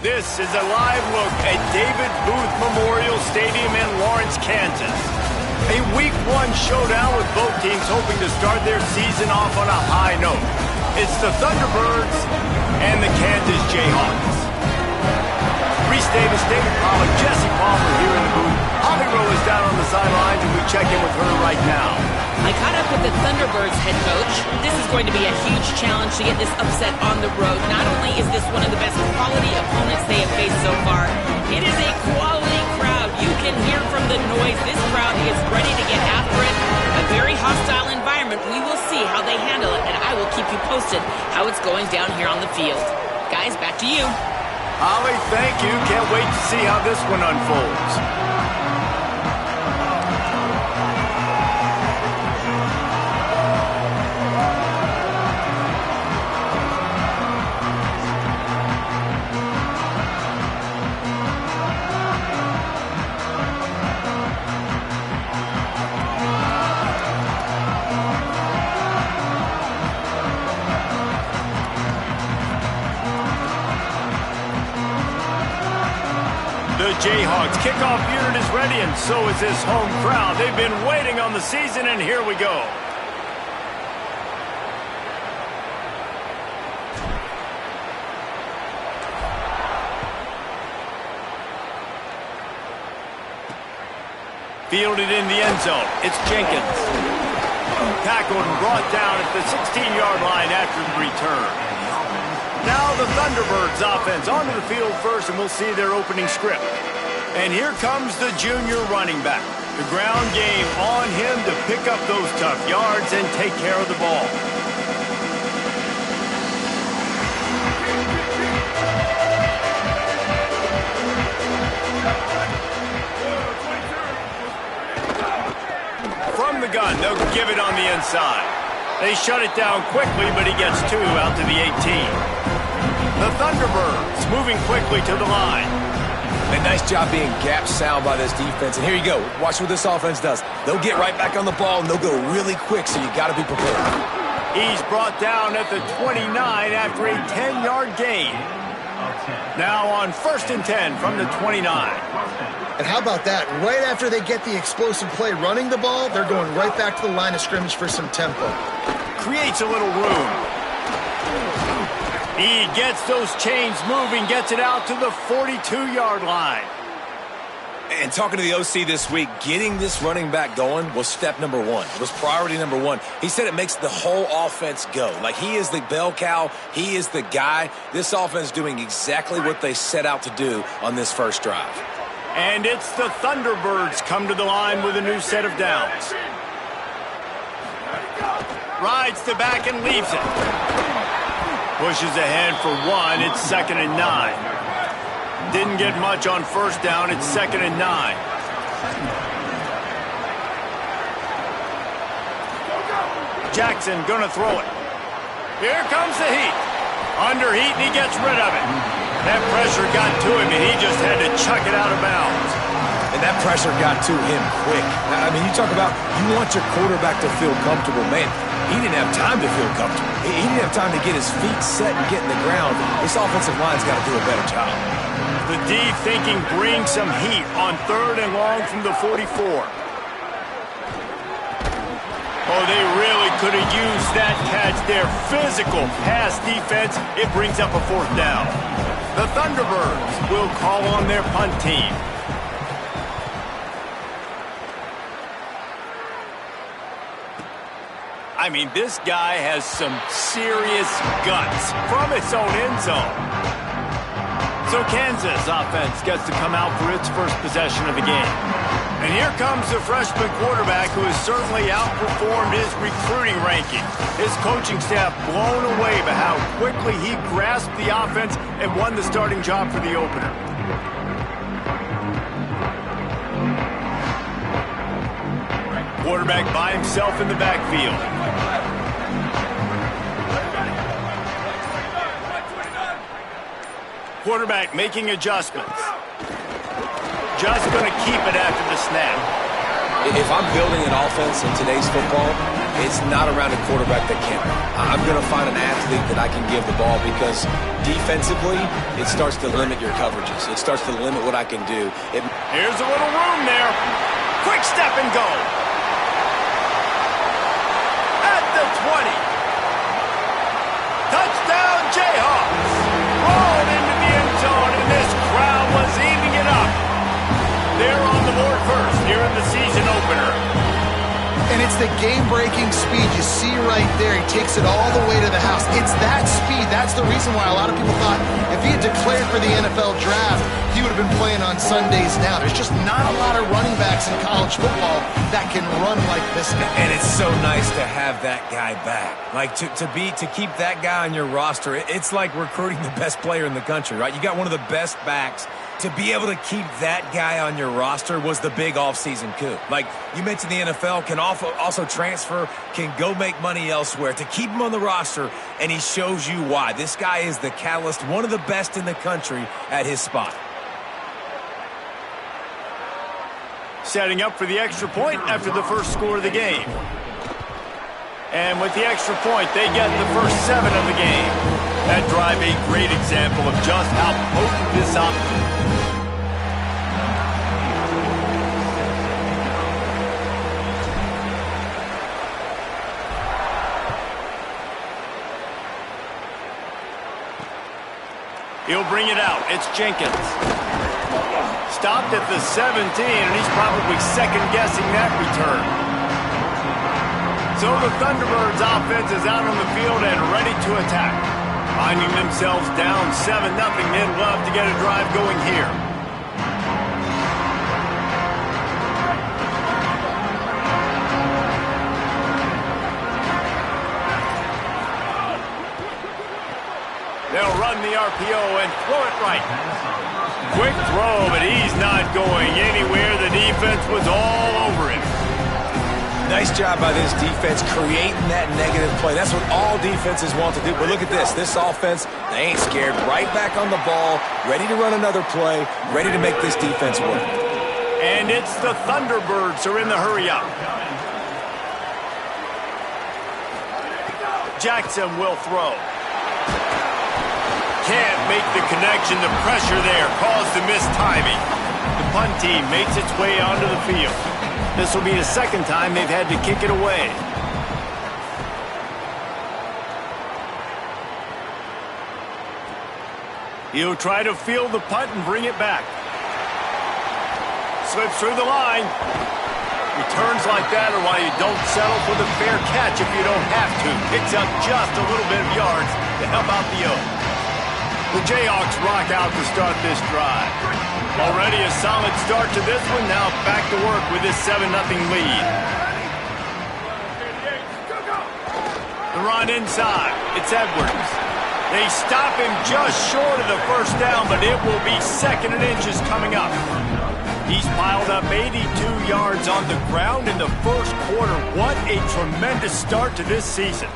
This is a live look at David Booth Memorial Stadium in Lawrence, Kansas. A Week 1 showdown with both teams hoping to start their season off on a high note. It's the Thunderbirds and the Kansas Jayhawks. Reese Davis, David Pollack, Jesse Palmer here in the booth. Holly Rowe is down on the sidelines, and we check in with her right now. I caught up with the Thunderbirds head coach. This is going to be a huge challenge to get this upset on the road. Not only is this one of the best quality opponents they have faced so far, it is a quality crowd. You can hear from the noise. This crowd is ready to get after it. A very hostile environment. We will see how they handle it, and I will keep you posted how it's going down here on the field. Guys, back to you. Holly, thank you. Can't wait to see how this one unfolds. The Jayhawks kickoff unit is ready, and so is this home crowd. They've been waiting on the season, and here we go. Fielded in the end zone. It's Jenkins. Tackled and brought down at the 16-yard line after the return. Now the Thunderbirds offense onto the field first, and we'll see their opening script. And here comes the junior running back. The ground game on him to pick up those tough yards and take care of the ball. From the gun, they'll give it on the inside. They shut it down quickly, but he gets 2 out to the 18. The Thunderbirds moving quickly to the line. A nice job being gap sound by this defense. And here you go. Watch what this offense does. They'll get right back on the ball, and they'll go really quick, so you got to be prepared. He's brought down at the 29 after a 10-yard gain. Now on 1st and 10 from the 29. And how about that? Right after they get the explosive play running the ball, they're going right back to the line of scrimmage for some tempo. Creates a little room. He gets those chains moving, gets it out to the 42-yard line. And talking to the OC this week, getting this running back going was step number 1. It was priority number 1. He said it makes the whole offense go. Like, he is the bell cow. He is the guy. This offense doing exactly what they set out to do on this first drive. And it's the Thunderbirds come to the line with a new set of downs. Rides the back and leaves it. Pushes ahead for 1. It's 2nd and 9. Didn't get much on 1st down. It's 2nd and 9. Jackson gonna throw it. Here comes the heat. Under heat, and he gets rid of it. That pressure got to him, and he just had to chuck it out of bounds. And that pressure got to him quick. I mean, you talk about you want your quarterback to feel comfortable. Man, he didn't have time to feel comfortable. He didn't have time to get his feet set and get in the ground. This offensive line's got to do a better job. The D thinking bring some heat on 3rd and long from the 44. Oh, they really could have used that catch there. Physical pass defense. It brings up a 4th down. The Thunderbirds will call on their punt team. I mean, this guy has some serious guts from its own end zone. So Kansas offense gets to come out for its first possession of the game. And here comes the freshman quarterback who has certainly outperformed his recruiting ranking. His coaching staff blown away by how quickly he grasped the offense and won the starting job for the opener. Quarterback by himself in the backfield. Quarterback making adjustments. Just going to keep it after the snap. If I'm building an offense in today's football, it's not around a quarterback that can. I'm going to find an athlete that I can give the ball because defensively, it starts to limit your coverages. It starts to limit what I can do. Here's a little room there. Quick step and go. At the 20. Touchdown, Jayhawks. Rolled into the end zone, and this crowd was eating it up. They're on the board first here in the season opener. And it's the game-breaking speed you see right there. He takes it all the way to the house. It's that speed. That's the reason why a lot of people thought if he had declared for the NFL draft, he would have been playing on Sundays now. There's just not a lot of running backs in college football that can run like this guy. And it's so nice to have that guy back. Like, to keep that guy on your roster, it's like recruiting the best player in the country, right? You got one of the best backs. To be able to keep that guy on your roster was the big offseason coup. Like you mentioned, the NFL can also transfer, can go make money elsewhere. To keep him on the roster, and he shows you why. This guy is the catalyst, one of the best in the country at his spot. Setting up for the extra point after the first score of the game. And with the extra point, they get the first 7 of the game. That drive a great example of just how potent this offense. He'll bring it out. It's Jenkins. Stopped at the 17, and he's probably second-guessing that return. So the Thunderbirds offense is out on the field and ready to attack. Finding themselves down 7-0, they'd love to get a drive going here. They'll run the RPO and throw it right. Quick throw, but he's not going anywhere. The defense was all over him. Nice job by this defense creating that negative play. That's what all defenses want to do. But look at this. This offense, they ain't scared. Right back on the ball, ready to run another play, ready to make this defense work. And it's the Thunderbirds who are in the hurry up. Jackson will throw. Can't make the connection. The pressure there caused the missed timing. The punt team makes its way onto the field. This will be the second time they've had to kick it away. He'll try to field the punt and bring it back. Slips through the line. Returns like that are why you don't settle for the fair catch if you don't have to. Picks up just a little bit of yards to help out the O. The Jayhawks rock out to start this drive. Already a solid start to this one. Now back to work with this 7-0 lead. The run inside. It's Edwards. They stop him just short of the first down, but it will be 2nd and inches coming up. He's piled up 82 yards on the ground in the first quarter. What a tremendous start to this season.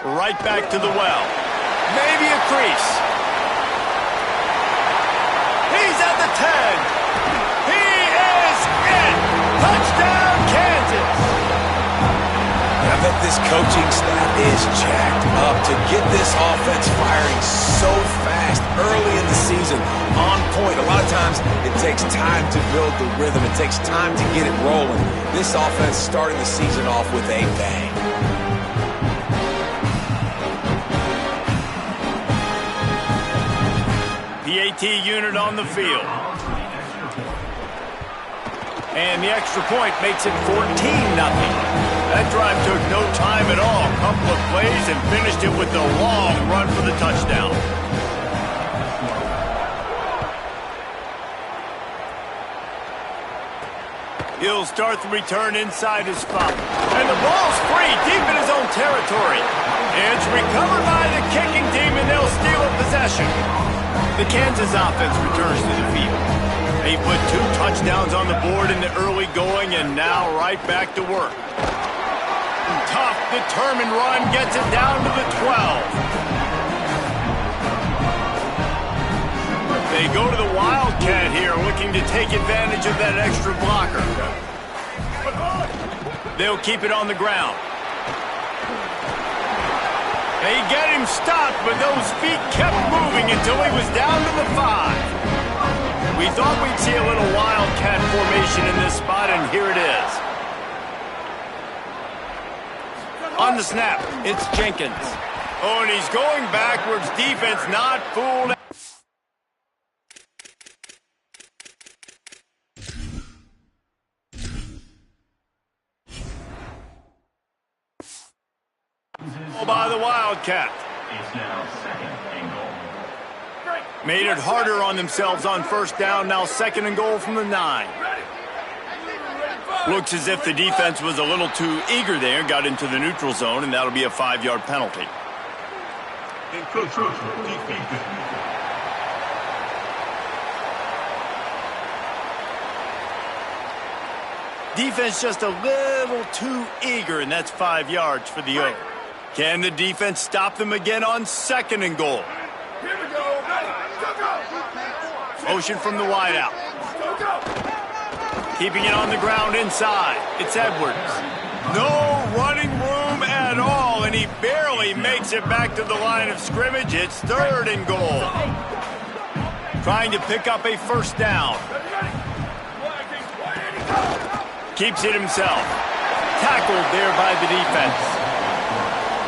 Right back to the well. Maybe a crease. He's at the 10. He is in. Touchdown, Kansas. I bet this coaching staff is jacked up to get this offense firing so fast early in the season, on point. A lot of times it takes time to build the rhythm. It takes time to get it rolling. This offense starting the season off with a bang. PAT unit on the field. And the extra point makes it 14-0. That drive took no time at all. A couple of plays and finished it with the long run for the touchdown. He'll start the return inside his spot. And the ball's free deep in his own territory. It's recovered by the kicking team, and they'll steal a possession. The Kansas offense returns to the field. They put 2 touchdowns on the board in the early going and now right back to work. Tough, determined run gets it down to the 12. They go to the Wildcat here, looking to take advantage of that extra blocker. They'll keep it on the ground. They get him stopped, but those feet kept moving until he was down to the 5. We thought we'd see a little Wildcat formation in this spot, and here it is. On the snap, it's Jenkins. Oh, and he's going backwards. Defense not fooled. By the Wildcat. Made it harder on themselves on first down. Now 2nd and goal from the 9. Looks as if the defense was a little too eager there. Got into the neutral zone, and that'll be a 5-yard penalty. Defense just a little too eager, and that's 5 yards for the O. Can the defense stop them again on 2nd and goal? Here we go. Motion from the wideout. Keeping it on the ground inside. It's Edwards. No running room at all, and he barely makes it back to the line of scrimmage. It's 3rd and goal. Trying to pick up a first down. Keeps it himself. Tackled there by the defense.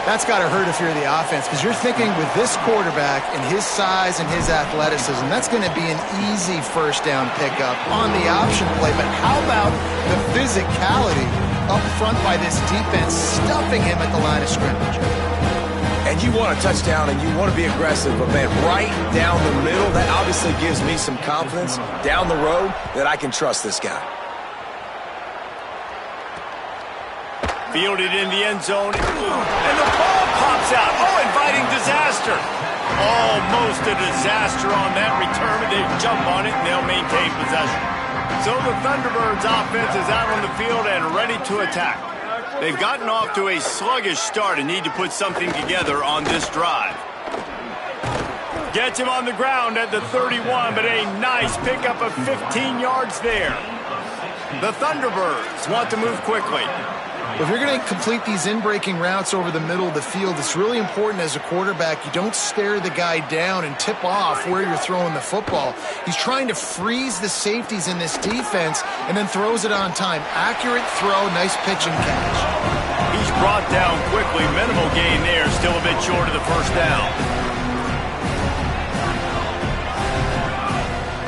That's got to hurt if you're the offense, because you're thinking with this quarterback and his size and his athleticism, that's going to be an easy first down pickup on the option play. But how about the physicality up front by this defense, stuffing him at the line of scrimmage? And you want a touchdown and you want to be aggressive, but man, right down the middle, that obviously gives me some confidence down the road that I can trust this guy. Fielded in the end zone, and the ball pops out. Oh, inviting disaster. Almost a disaster on that return, but they jump on it, and they'll maintain possession. So the Thunderbirds offense is out on the field and ready to attack. They've gotten off to a sluggish start and need to put something together on this drive. Gets him on the ground at the 31, but a nice pickup of 15 yards there. The Thunderbirds want to move quickly. If you're going to complete these in-breaking routes over the middle of the field, it's really important as a quarterback you don't stare the guy down and tip off where you're throwing the football. He's trying to freeze the safeties in this defense and then throws it on time. Accurate throw, nice pitch and catch. He's brought down quickly. Minimal gain there, still a bit short of the first down.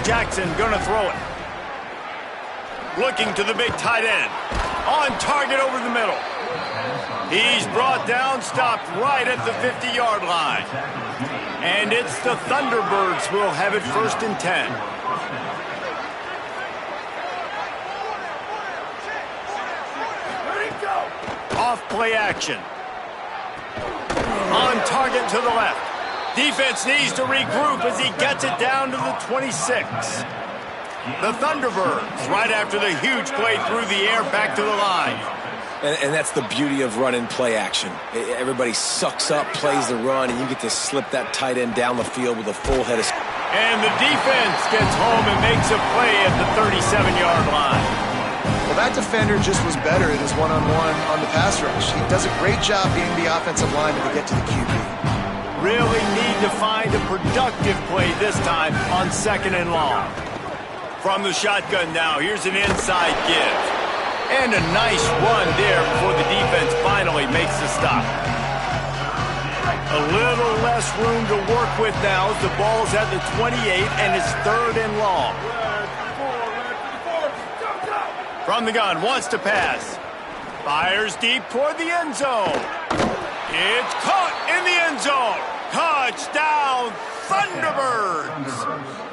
Jackson gonna throw it. Looking to the big tight end. On target over the middle. He's brought down, stopped right at the 50-yard line. And it's the Thunderbirds who will have it 1st and 10. Off play action. On target to the left. Defense needs to regroup as he gets it down to the 26. The Thunderbirds, right after the huge play through the air, back to the line. And that's the beauty of run-in play action. Everybody sucks up, plays the run, and you get to slip that tight end down the field with a full head of... And the defense gets home and makes a play at the 37-yard line. Well, that defender just was better in his one-on-one on the pass rush. He does a great job being the offensive lineman to get to the QB. Really need to find a productive play this time on 2nd and long. From the shotgun now, here's an inside give. And a nice run there before the defense finally makes the stop. A little less room to work with now as the ball's at the 28 and it's 3rd and long. From the gun, wants to pass. Fires deep toward the end zone. It's caught in the end zone. Touchdown, Thunderbirds!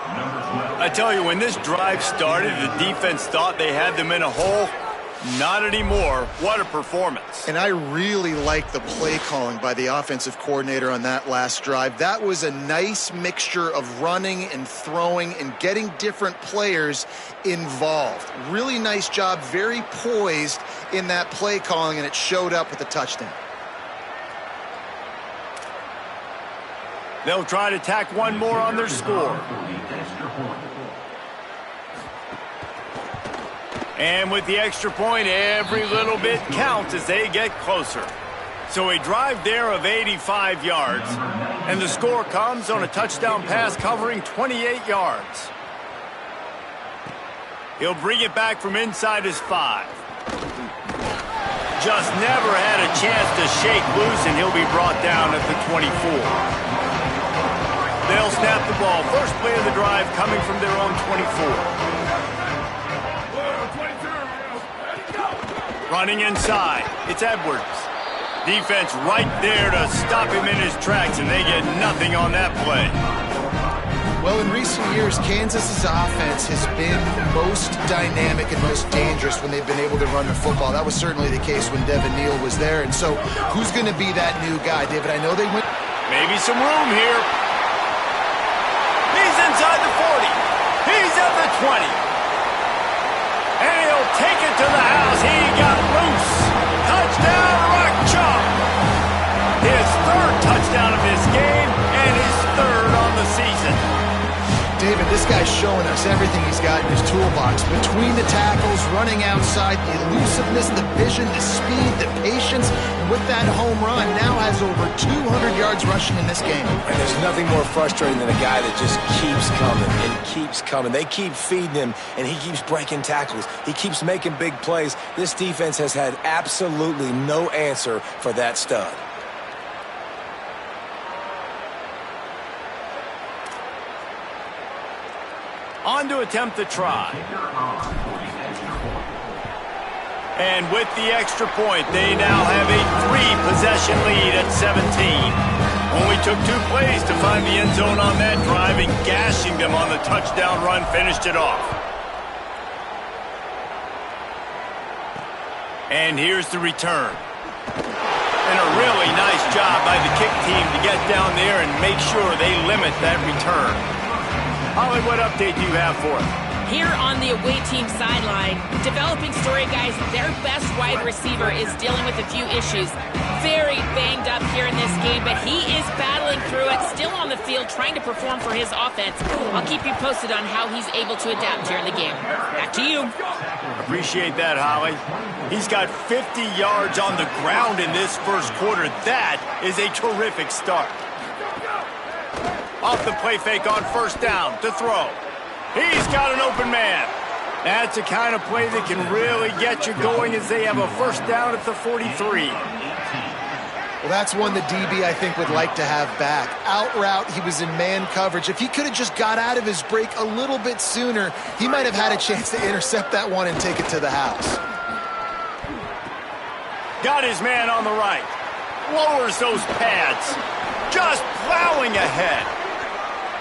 I tell you, when this drive started, the defense thought they had them in a hole. Not anymore. What a performance. And I really like the play calling by the offensive coordinator on that last drive. That was a nice mixture of running and throwing and getting different players involved. Really nice job, very poised in that play calling, and it showed up with a touchdown. They'll try to tack one more on their score. And with the extra point, every little bit counts as they get closer. So a drive there of 85 yards. And the score comes on a touchdown pass covering 28 yards. He'll bring it back from inside his 5. Just never had a chance to shake loose, and he'll be brought down at the 24. They'll snap the ball. First play of the drive coming from their own 24. Running inside, it's Edwards. Defense right there to stop him in his tracks, and they get nothing on that play. Well, in recent years, Kansas's offense has been most dynamic and most dangerous when they've been able to run the football. That was certainly the case when Devin Neal was there. And so, who's going to be that new guy? David, I know they went... Maybe some room here. He's inside the 40. He's at the 20. And he'll take it to the house. He got loose. Touchdown, Rock Chalk. His third touchdown of this game and his third on the season. David, this guy's showing us everything he's got in his toolbox. Between the tackles, running outside, the elusiveness, the vision, the speed, the patience. And with that home run, now has over 200 yards rushing in this game. And there's nothing more frustrating than a guy that just keeps coming and keeps coming. They keep feeding him, and he keeps breaking tackles. He keeps making big plays. This defense has had absolutely no answer for that stud. On to attempt the try. And with the extra point, they now have a 3-possession lead at 17. Only took 2 plays to find the end zone on that drive, and gashing them on the touchdown run finished it off. And here's the return. And a really nice job by the kick team to get down there and make sure they limit that return. Holly, what update do you have for us? Here on the away team sideline, developing story guys, their best wide receiver is dealing with a few issues. Very banged up here in this game, but he is battling through it, still on the field, trying to perform for his offense. I'll keep you posted on how he's able to adapt here in the game. Back to you. Appreciate that, Holly. He's got 50 yards on the ground in this first quarter. That is a terrific start. Off the play fake on first down to throw. He's got an open man. That's the kind of play that can really get you going as they have a first down at the 43. Well, that's one the DB, I think, would like to have back. Out route, he was in man coverage. If he could have just got out of his break a little bit sooner, he might have had a chance to intercept that one and take it to the house. Got his man on the right. Lowers those pads. Just plowing ahead.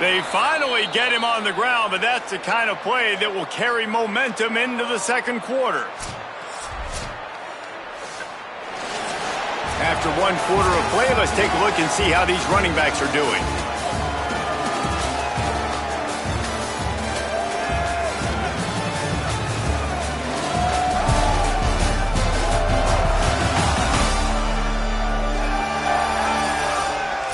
They finally get him on the ground, but that's the kind of play that will carry momentum into the second quarter. After 1 quarter of play, let's take a look and see how these running backs are doing.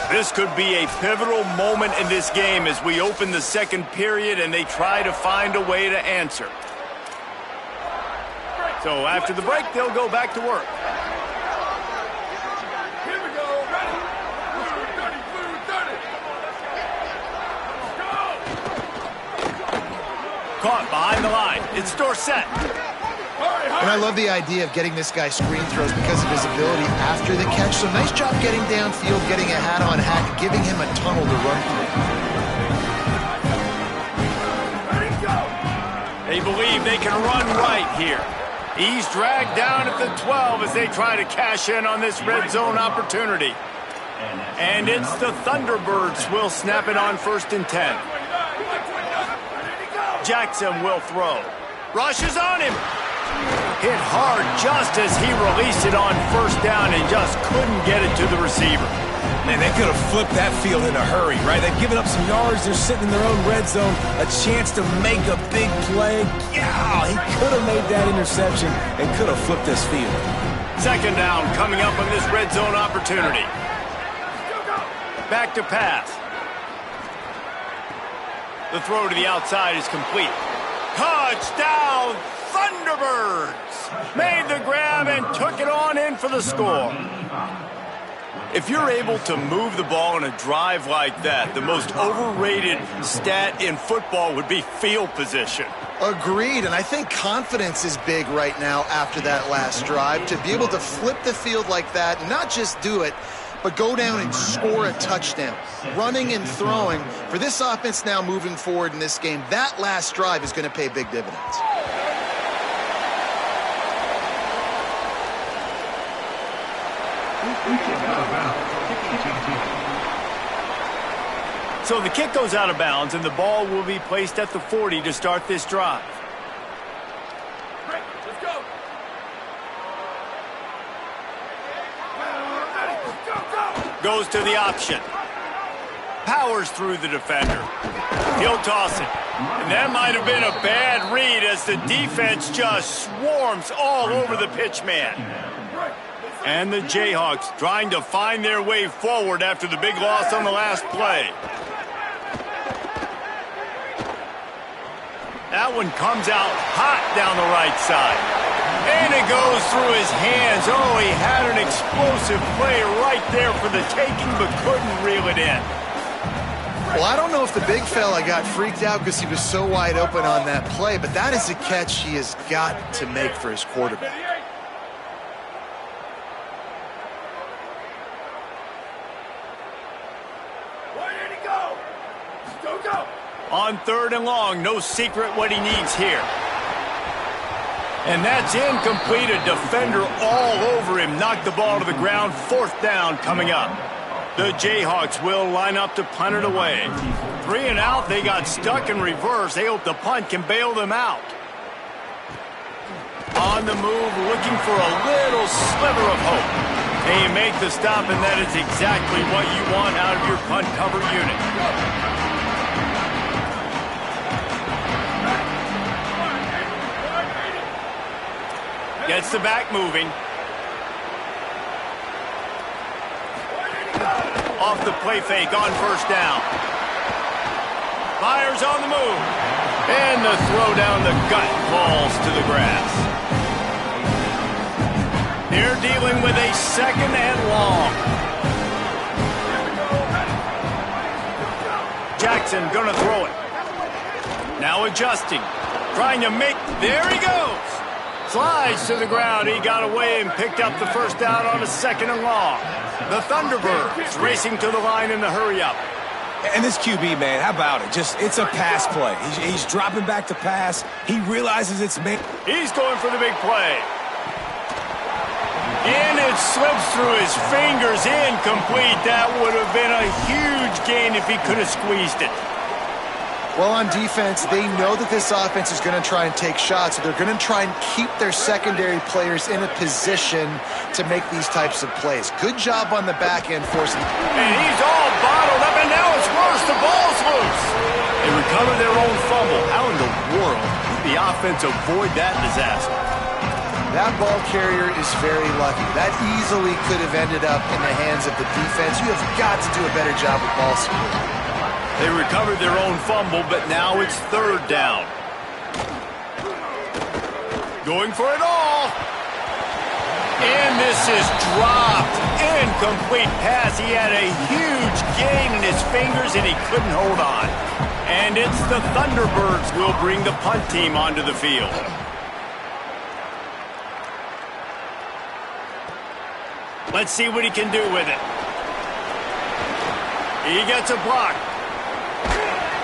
This could be a pivotal moment in this game as we open the second period and they try to find a way to answer. So after the break, they'll go back to work. Here we go. Ready? Caught behind the line. It's Dorsett. And I love the idea of getting this guy screen throws because of his ability after the catch. So nice job getting downfield, getting a hat-on hack, giving him a tunnel to run through. They believe they can run right here. He's dragged down at the 12 as they try to cash in on this red zone opportunity. And it's the Thunderbirds will snap it on 1st and 10. Jackson will throw. Rush is on him. hit hard just as he released it on first down and just couldn't get it to the receiver. Man, they could have flipped that field in a hurry, right? They've given up some yards. They're sitting in their own red zone. A chance to make a big play. Yeah, he could have made that interception and could have flipped this field. Second down coming up on this red zone opportunity. Back to pass. The throw to the outside is complete. Touchdown, Thunderbirds! Made the grab and took it on in for the score. If you're able to move the ball in a drive like that, the most overrated stat in football would be field position. Agreed, and I think confidence is big right now after that last drive. To be able to flip the field like that, not just do it, but go down and score a touchdown. Running and throwing, for this offense now moving forward in this game, that last drive is going to pay big dividends. So the kick goes out of bounds, and the ball will be placed at the 40 to start this drive. Let's go. Goes to the option. Powers through the defender. He'll toss it. And that might have been a bad read as the defense just swarms all over the pitchman. And the Jayhawks trying to find their way forward after the big loss on the last play. That one comes out hot down the right side. And it goes through his hands. Oh, he had an explosive play right there for the taking, but couldn't reel it in. Well, I don't know if the big fella got freaked out because he was so wide open on that play, but that is a catch he has got to make for his quarterback. On third and long, no secret what he needs here. And that's incomplete. A defender all over him. Knocked the ball to the ground. Fourth down coming up. The Jayhawks will line up to punt it away. 3 and out. They got stuck in reverse. They hope the punt can bail them out. On the move, looking for a little sliver of hope. They make the stop, and that is exactly what you want out of your punt cover unit. Gets the back moving. Off the play fake on first down. Fires on the move. And the throw down the gut falls to the grass. They're dealing with a second and long. Jackson gonna throw it. Now adjusting. Trying to make, there he goes. Slides to the ground. He got away and picked up the first down on a second and long. The Thunderbirds racing to the line in the hurry-up. And this QB, man, how about it? It's a pass play. He's dropping back to pass. He realizes it's made. He's going for the big play. And it slips through his fingers, incomplete. That would have been a huge gain if he could have squeezed it. Well, on defense, they know that this offense is going to try and take shots, so they're going to try and keep their secondary players in a position to make these types of plays. Good job on the back end forcing. And he's all bottled up, and now it's worse. The ball's loose. They recover their own fumble. How in the world did the offense avoid that disaster? That ball carrier is very lucky. That easily could have ended up in the hands of the defense. You have got to do a better job with ball security. They recovered their own fumble, but now it's third down. Going for it all. And this is dropped. Incomplete pass. He had a huge gain in his fingers, and he couldn't hold on. And it's the Thunderbirds who will bring the punt team onto the field. Let's see what he can do with it. He gets a block.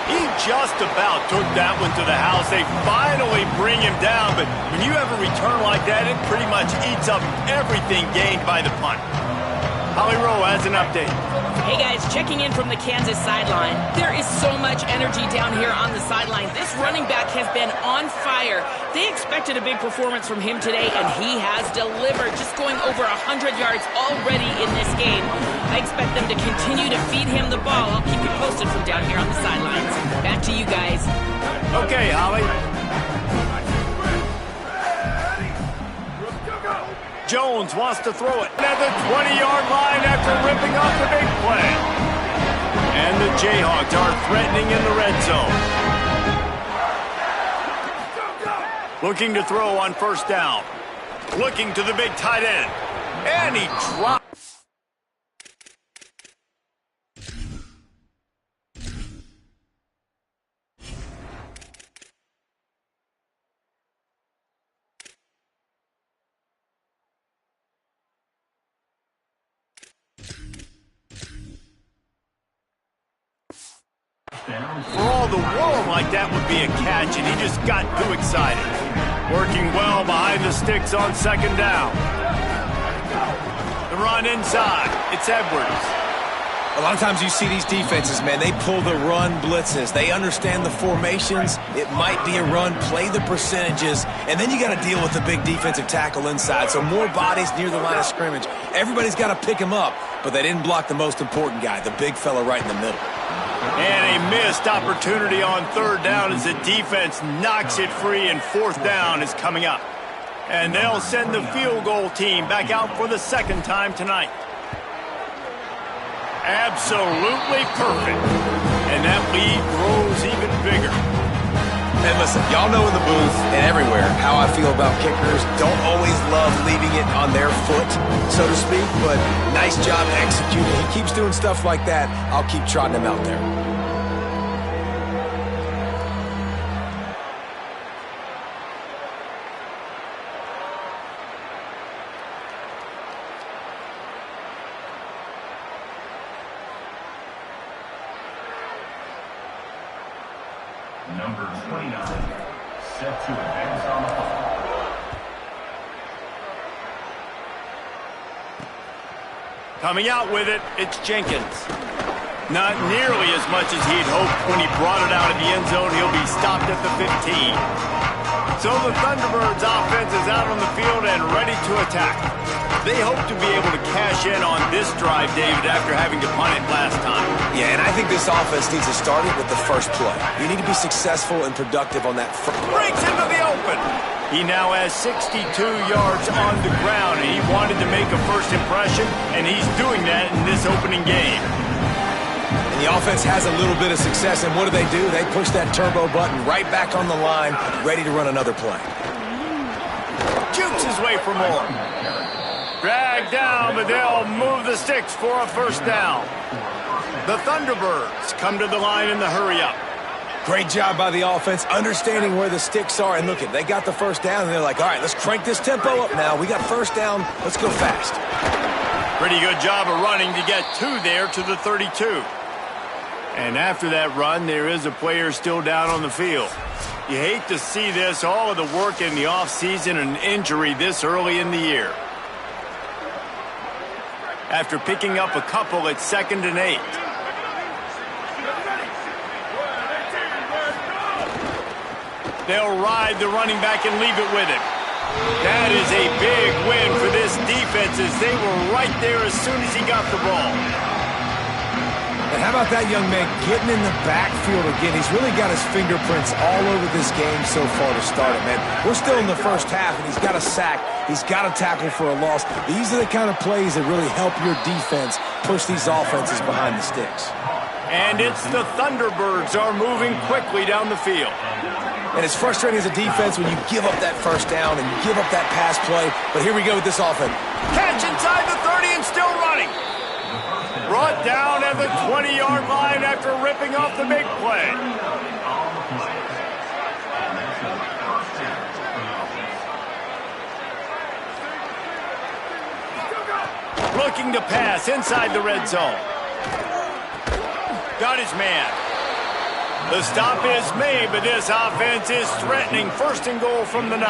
He just about took that one to the house. They finally bring him down, but when you have a return like that, it pretty much eats up everything gained by the punt. Holly Rowe has an update. Hey guys, checking in from the Kansas sideline. There is so much energy down here on the sideline. This running back has been on fire. They expected a big performance from him today, and he has delivered, just going over 100 yards already in this game. I expect them to continue to feed him the ball. I'll keep you posted from down here on the sidelines. Back to you guys. Okay, Holly. Jones wants to throw it at the 20-yard line after ripping off the big play. And the Jayhawks are threatening in the red zone. Looking to throw on first down. Looking to the big tight end. And he dropped. For all the world like that would be a catch, and he just got too excited. Working well behind the sticks on second down. The run inside. It's Edwards. A lot of times you see these defenses, man, they pull the run blitzes. They understand the formations. It might be a run, play the percentages, and then you got to deal with the big defensive tackle inside. So more bodies near the line of scrimmage. Everybody's got to pick him up, but they didn't block the most important guy, the big fella right in the middle. And a missed opportunity on third down as the defense knocks it free, and fourth down is coming up. And they'll send the field goal team back out for the second time tonight. Absolutely perfect. And that lead grows even bigger. And listen, y'all know in the booth and everywhere how I feel about kickers. Don't always love leaving it on their foot, so to speak, but nice job executing. He keeps doing stuff like that. I'll keep trotting him out there. Number 29, set to advance on the ball. Coming out with it, it's Jenkins. Not nearly as much as he'd hoped when he brought it out of the end zone. He'll be stopped at the 15. So the Thunderbirds offense is out on the field and ready to attack. They hope to be able to cash in on this drive, David, after having to punt it last time. Yeah, and I think this offense needs to start it with the first play. You need to be successful and productive on that first. Breaks into the open. He now has 62 yards on the ground, and he wanted to make a first impression, and he's doing that in this opening game. And the offense has a little bit of success, and what do? They push that turbo button right back on the line, ready to run another play. Jukes his way for more. Dragged down, but they'll move the sticks for a first down. The Thunderbirds come to the line in the hurry-up. Great job by the offense, understanding where the sticks are. And look, they got the first down, and they're like, all right, let's crank this tempo up now. We got first down. Let's go fast. Pretty good job of running to get two there to the 32. And after that run, there is a player still down on the field. You hate to see this, all of the work in the offseason and injury this early in the year. After picking up a couple at 2nd and 8. They'll ride the running back and leave it with him. That is a big win for this defense as they were right there as soon as he got the ball. And how about that young man getting in the backfield again? He's really got his fingerprints all over this game so far to start it, man. We're still in the first half, and he's got a sack. He's got a tackle for a loss. These are the kind of plays that really help your defense push these offenses behind the sticks. And it's the Thunderbirds are moving quickly down the field. And it's frustrating as a defense when you give up that first down and you give up that pass play. But here we go with this offense. Catch inside the 30 and still running. Brought down at the 20-yard line after ripping off the big play. Looking to pass inside the red zone. Got his man. The stop is made, but this offense is threatening 1st and goal from the 9.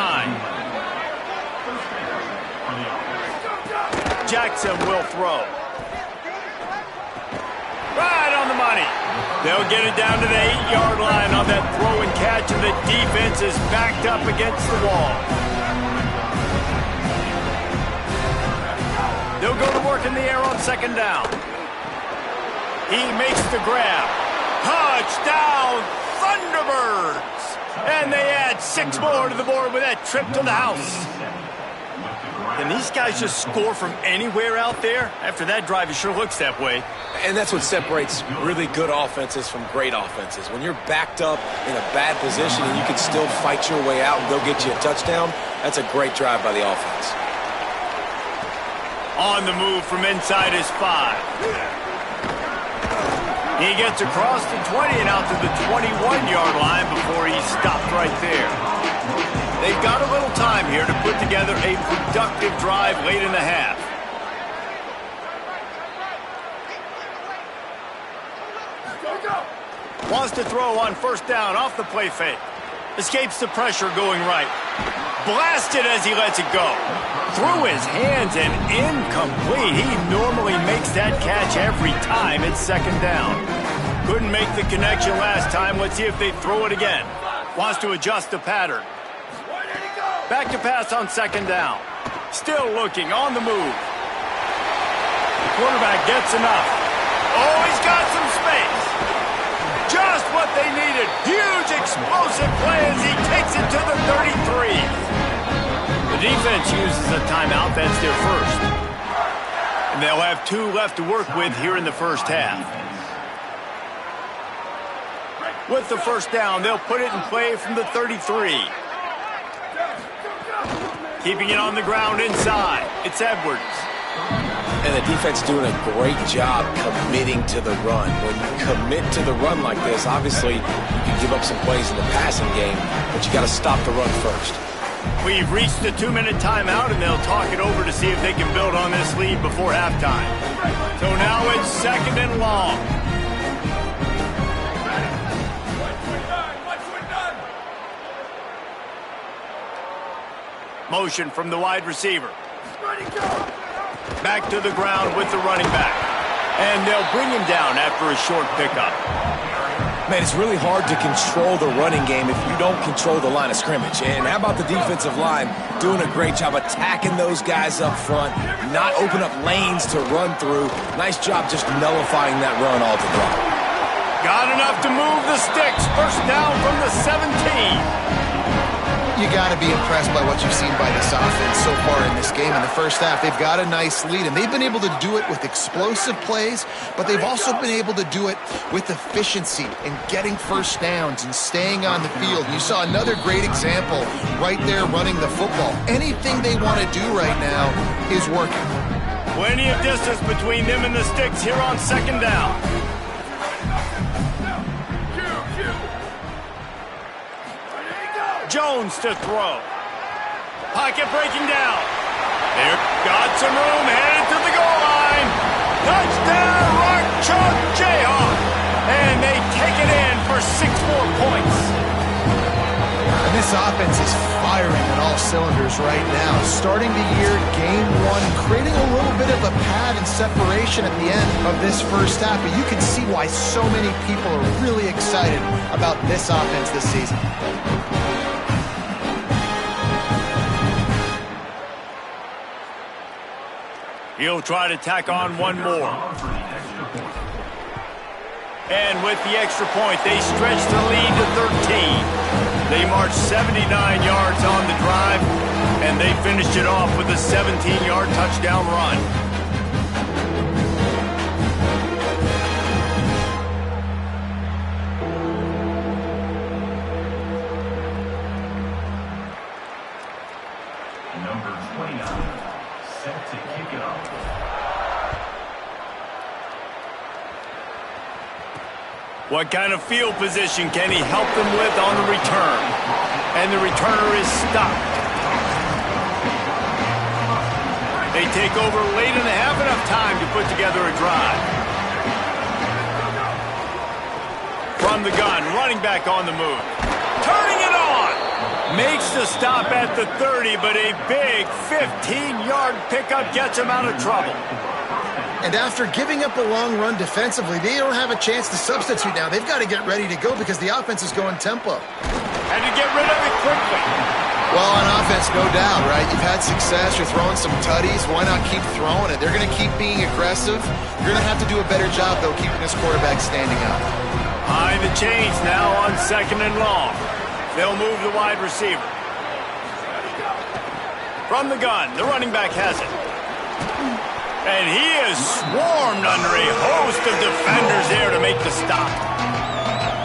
Jackson will throw. Right on the money. They'll get it down to the 8-yard line on that throw and catch, and the defense is backed up against the wall. They'll go to work in the air on second down. He makes the grab. Touchdown, Thunderbirds! And they add 6 more to the board with that trip to the house. Can these guys just score from anywhere out there? After that drive, it sure looks that way. And that's what separates really good offenses from great offenses. When you're backed up in a bad position and you can still fight your way out and go get you a touchdown, that's a great drive by the offense. On the move from inside his 5. He gets across the 20 and out to the 21-yard line before he stopped right there. They've got a little time here to put together a productive drive late in the half. Wants to throw on first down off the play fake. Escapes the pressure going right. Blasted as he lets it go. Through his hands and incomplete. He normally makes that catch every time it's second down. Couldn't make the connection last time. Let's see if they throw it again. Wants to adjust the pattern. Back to pass on second down. Still looking on the move. The quarterback gets enough. Oh, he's got some space. Just what they needed. Huge explosive play as he takes it to the 33. The defense uses a timeout. That's their first. And they'll have 2 left to work with here in the first half. With the first down, they'll put it in play from the 33. Keeping it on the ground inside. It's Edwards. And the defense doing a great job committing to the run. When you commit to the run like this, obviously you can give up some plays in the passing game, but you got to stop the run first. We've reached the 2-minute timeout, and they'll talk it over to see if they can build on this lead before halftime. So now it's second and long. Motion from the wide receiver. Back to the ground with the running back. And they'll bring him down after a short pickup. Man, it's really hard to control the running game if you don't control the line of scrimmage. And how about the defensive line doing a great job attacking those guys up front, not open up lanes to run through. Nice job just nullifying that run altogether. Got enough to move the sticks. First down from the 17. You got to be impressed by what you've seen by this offense so far in this game. In the first half, they've got a nice lead, and they've been able to do it with explosive plays, but they've also been able to do it with efficiency and getting first downs and staying on the field. You saw another great example right there running the football. Anything they want to do right now is working. Plenty of distance between them and the sticks here on second down. Jones to throw. Pocket breaking down. They've got some room, headed to the goal line. Touchdown, Rock Chalk Jayhawk. And they take it in for 6 more points. And this offense is firing on all cylinders right now. Starting the year, game 1, and creating a little bit of a pad and separation at the end of this first half. But you can see why so many people are really excited about this offense this season. He'll try to tack on one more. And with the extra point, they stretch the lead to 13. They marched 79 yards on the drive, and they finished it off with a 17-yard touchdown run. Number 29. Set to kick it off. What kind of field position can he help them with on the return? And the returner is stopped. They take over late in the half, enough time to put together a drive. From the gun, running back on the move. Turning it on! Makes the stop at the 30, but a big 15-yard pickup gets him out of trouble. And after giving up a long run defensively, they don't have a chance to substitute now. They've got to get ready to go because the offense is going tempo. Had to get rid of it quickly. Well, on offense, no doubt, right? You've had success. You're throwing some tutties. Why not keep throwing it? They're going to keep being aggressive. You're going to have to do a better job, though, keeping this quarterback standing up. Behind the chains now on 2nd and long. They'll move the wide receiver. From the gun, the running back has it. And he is swarmed under a host of defenders there to make the stop.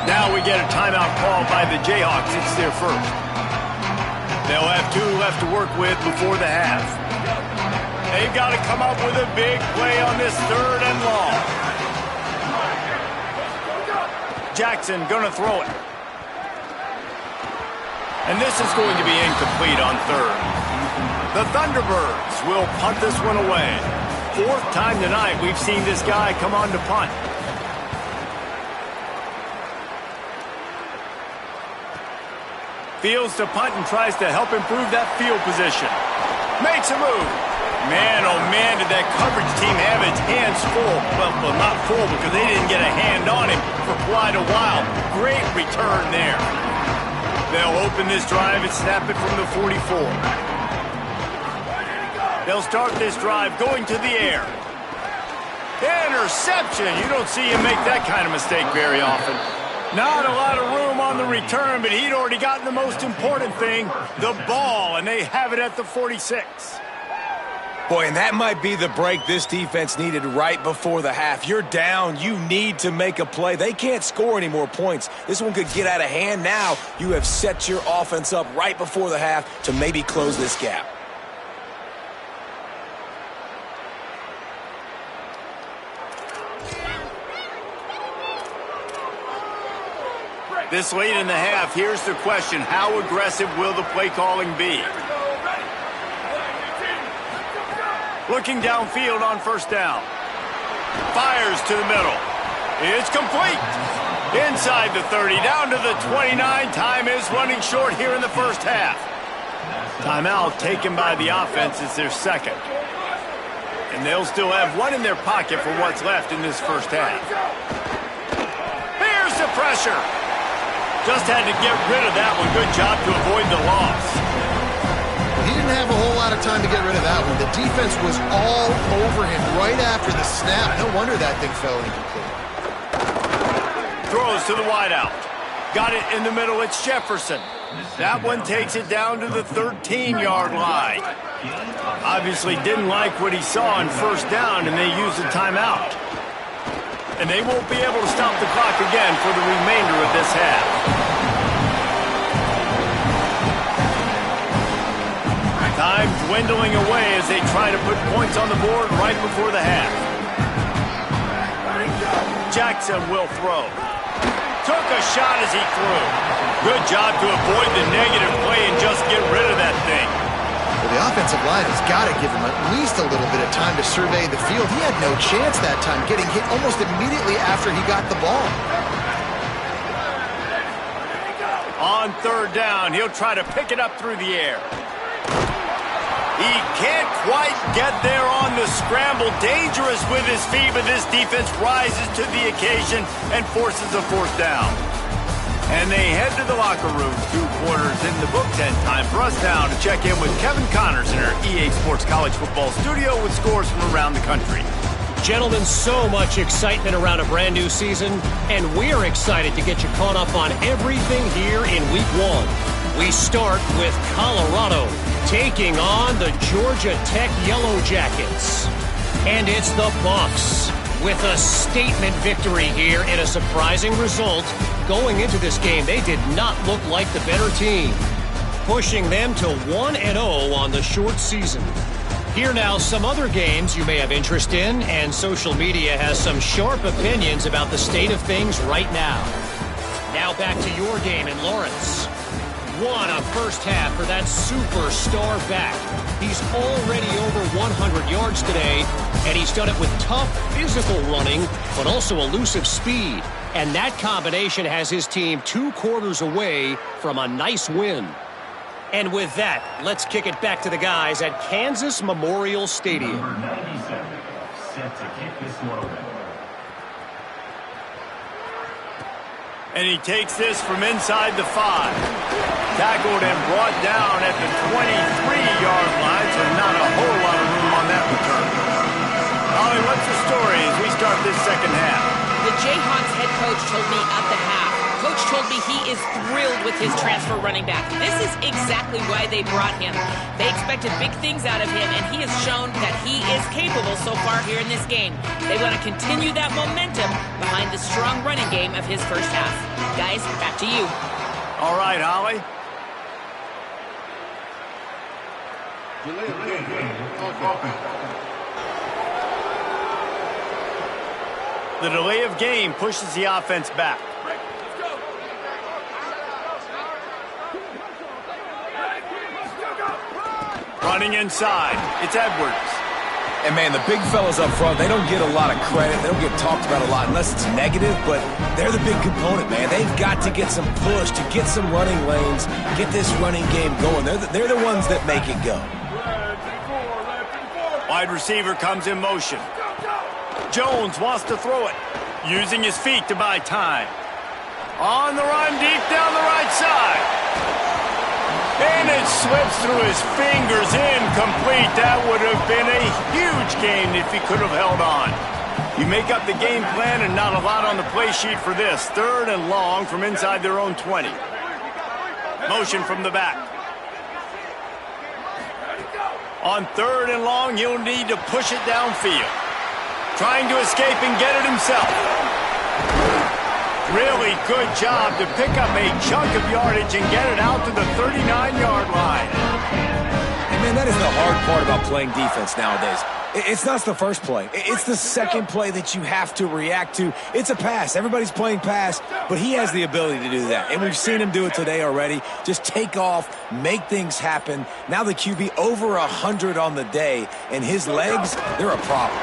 Now we get a timeout call by the Jayhawks. It's their first. They'll have 2 left to work with before the half. They've got to come up with a big play on this 3rd and long. Jackson going to throw it. And this is going to be incomplete on 3rd. The Thunderbirds will punt this one away. 4th time tonight we've seen this guy come on to punt. Fields to punt and tries to help improve that field position. Makes a move. Man, oh man, did that coverage team have its hands full. Well, not full because they didn't get a hand on him for quite a while. Great return there. They'll open this drive and snap it from the 44. They'll start this drive going to the air. Interception. You don't see him make that kind of mistake very often. Not a lot of room on the return, but he'd already gotten the most important thing, the ball, and they have it at the 46. Boy, and that might be the break this defense needed right before the half. You're down. You need to make a play. They can't score any more points. This one could get out of hand now. You have set your offense up right before the half to maybe close this gap. This late in the half, here's the question. How aggressive will the play calling be? Looking downfield on 1st down. Fires to the middle. It's complete. Inside the 30, down to the 29. Time is running short here in the 1st half. Timeout taken by the offense. It's their 2nd. And they'll still have 1 in their pocket for what's left in this 1st half. Here's the pressure. Just had to get rid of that one. Good job to avoid the loss. He didn't have a whole lot of time to get rid of that one. The defense was all over him right after the snap. No wonder that thing fell incomplete. Throws to the wideout. Got it in the middle. It's Jefferson. That one takes it down to the 13-yard line. Obviously didn't like what he saw on 1st down, and they used a timeout. And they won't be able to stop the clock again for the remainder of this half. Time dwindling away as they try to put points on the board right before the half. Jackson will throw. Took a shot as he threw. Good job to avoid the negative play and just get rid of that thing. Well, the offensive line has got to give him at least a little bit of time to survey the field. He had no chance that time, getting hit almost immediately after he got the ball. On 3rd down, he'll try to pick it up through the air. He can't quite get there on the scramble. Dangerous with his feet, but this defense rises to the occasion and forces a 4th down. And they head to the locker room. 2 quarters in the books, and time for us now to check in with Kevin Connors in our EA Sports College Football studio with scores from around the country. Gentlemen, so much excitement around a brand new season, and we're excited to get you caught up on everything here in Week 1. We start with Colorado taking on the Georgia Tech Yellow Jackets. And it's the Buffs with a statement victory here in a surprising result. Going into this game, they did not look like the better team, pushing them to 1-0 on the short season. Here now, some other games you may have interest in, and social media has some sharp opinions about the state of things right now. Now back to your game in Lawrence. What a first half for that superstar back. He's already over 100 yards today, and he's done it with tough physical running, but also elusive speed. And that combination has his team 2 quarters away from a nice win. And with that, let's kick it back to the guys at Kansas Memorial Stadium. Number 97, set to kick this one away. And he takes this from inside the 5. Tackled and brought down at the 23-yard line, so not a whole lot of room on that return. Ollie, what's the story as we start this second half? The Jayhawks head coach told me at the half. Coach told me he is thrilled with his transfer running back. This is exactly why they brought him. They expected big things out of him, and he has shown that he is capable so far here in this game. They want to continue that momentum behind the strong running game of his first half. Guys, back to you. All right, Holly. The delay of game pushes the offense back. Running inside, it's Edwards. And, man, the big fellas up front, they don't get a lot of credit. They don't get talked about a lot unless it's negative, but they're the big component, man. They've got to get some push, to get some running lanes, get this running game going. They're the ones that make it go. Wide receiver comes in motion. Jones wants to throw it, using his feet to buy time. On the run, deep down the right side. And it slips through his fingers, incomplete. That would have been a huge gain if he could have held on. You make up the game plan and not a lot on the play sheet for this. 3rd and long from inside their own 20. Motion from the back. On 3rd and long, he'll need to push it downfield. Trying to escape and get it himself. Really good job to pick up a chunk of yardage and get it out to the 39-yard line. And, man, that is the hard part about playing defense nowadays. It's not the first play. It's the second play that you have to react to. It's a pass. Everybody's playing pass, but he has the ability to do that. And we've seen him do it today already. Just take off, make things happen. Now the QB over 100 on the day, and his legs, they're a problem.